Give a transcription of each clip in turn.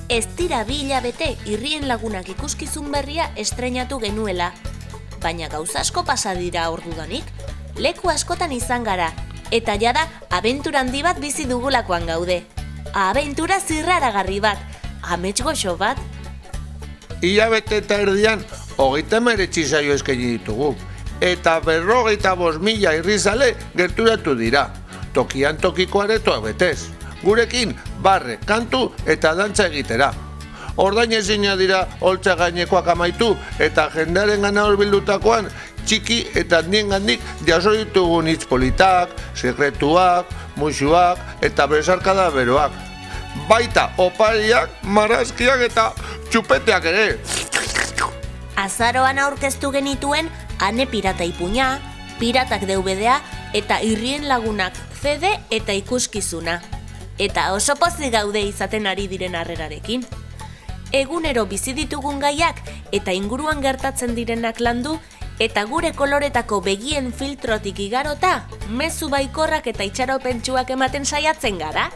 Ez dira 2 hilabete Irrien Lagunak ikuskizun berria estreinatu genuela. Baina gauza asko pasa dira ordudanik, leku askotan izan gara, eta jada abentura handi bat bizi dugulakoan gaude. Abentura zirraragarri bat, amets goxo bat. Hilabete eta erdian, 39 saio eskaini ditugu, eta 45.000 irrizale gerturatu dira, tokian tokiko aretoak betez. Gurekin barre, kantu eta dantza egitera. Ordain ezina dira holtza gainekoak amaitu eta jendearen gana horbildutakoan txiki eta handiengandik jaso ditugun hitz politak, sekretuak, musuak eta besarkada beroak. Baita opariak, marrazkiak eta txupeteak ere. Azaroan aurkeztu genituen Ane Pirata Ipuña, Piratak DVD-a eta Irrien Lagunak CD eta ikuskizuna. Eta oso pozik gaude izaten ari diren harrerarekin. Egunero bizi ditugun gaiak eta inguruan gertatzen direnak landu, eta gure koloretako begien filtrotik igarota, mezu baikorrak eta itxaropentsuak ematen saiatzen gara.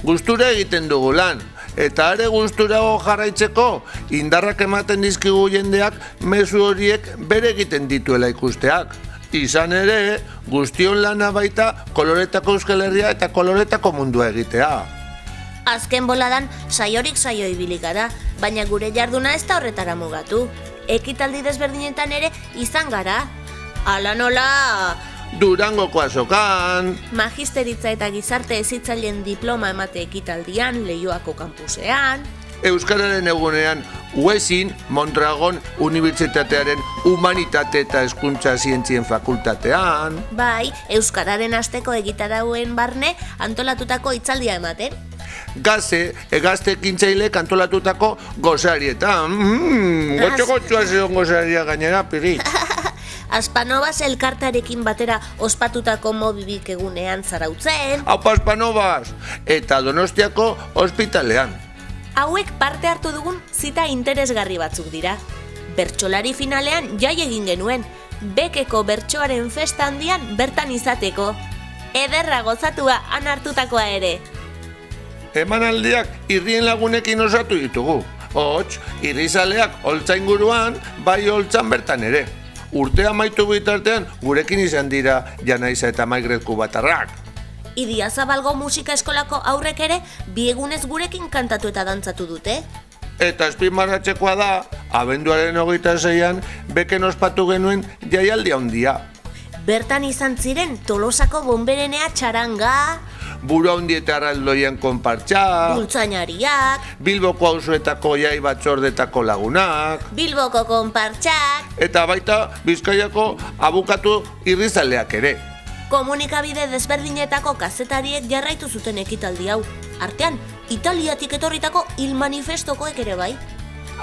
Gustura egiten dugu lan, eta are gusturago jarraitzeko, indarrak ematen dizkigu jendeak mezu horiek bere egiten dituela ikusteak. Izan ere, guztion lana baita koloretako Euskal Herria eta koloretako mundua egitea. Azken boladan saiorik saio ibili gara, baina gure jarduna ez da horretara mugatu. Ekitaldi desberdinetan ere izan gara. Hala nola... Durangoko azokan, Magisteritza eta gizarte hezitzaileen diploma emate ekitaldian, Leioako kampusean... Euskararen egunean, Uesin, Mondragon Unibertsitatearen Humanitate eta Hezkuntza Zientzien Fakultatean... Bai, Euskararen asteko egitarauen barne antolatutako hitzaldia ematen. Gazte ekintzailek antolatutako gozarietan. Gotxo-gotxoa zion gozaria gainera, piri. Aspanovas elkartarekin batera ospatutako Mobibik egunean Zarautzen. Aupa Aspanovas! Eta Donostiako ospitalean. Hauek parte hartu dugun zita interesgarri batzuk dira. Bertsolari finalean jai egin genuen, Bekeko bertsoaren festa handian bertan izateko. Ederra gozatua han hartutakoa ere. Emanaldiak Irrien Lagunekin osatu ditugu. Hots, irrizaleak holtza inguruan, bai holtzan bertan ere. Urtea amaitu bitartean gurekin izan dira Janaiza eta Maigretku Batarrak. Idiazabalgo musika eskolako aurrek ere 2 egunez gurekin kantatu eta dantzatu dute. Eta azpimarratzekoa da, abenduaren 26an Beken ospatu genuen jaialdi handia. Bertan izan ziren Tolosako bonberenea txaranga, Buru handi eta arraldoien konpartxa, Bultzainariak, Bilboko auzoetako jai batzordetako lagunak, Bilboko konpartxak, eta baita Bizkaiako abukatu irrizaleak ere. Komunikabide desberdinetako kazetariek jarraitu zuten ekitaldi hau. Artean, Italiatik etorritako Il Manifestokoek ere bai.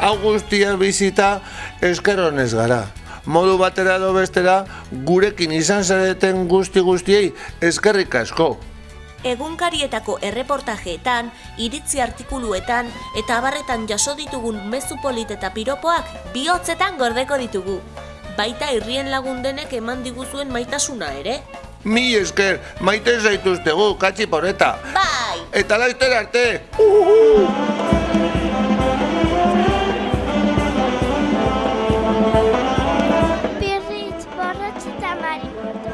Hau guztia bizita esker honez gara. Modu batera edo bestera gurekin izan zareten guztiei eskerrik asko. Egunkarietako erreportajeetan, iritzi artikuluetan eta abarretan jaso ditugun mezu polit eta piropoak bihotzetan gordeko ditugu. Baita Irrien Lagun denek eman diguzuen maitasuna ere. Mi esker, maite zaituztegu, katxi poreta. Bai! Eta laizter arte! Birritz, borrotx eta maribordo.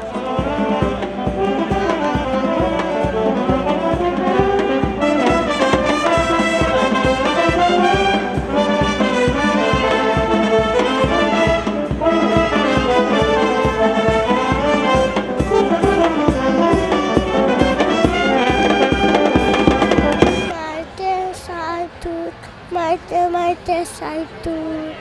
Maite zaitut.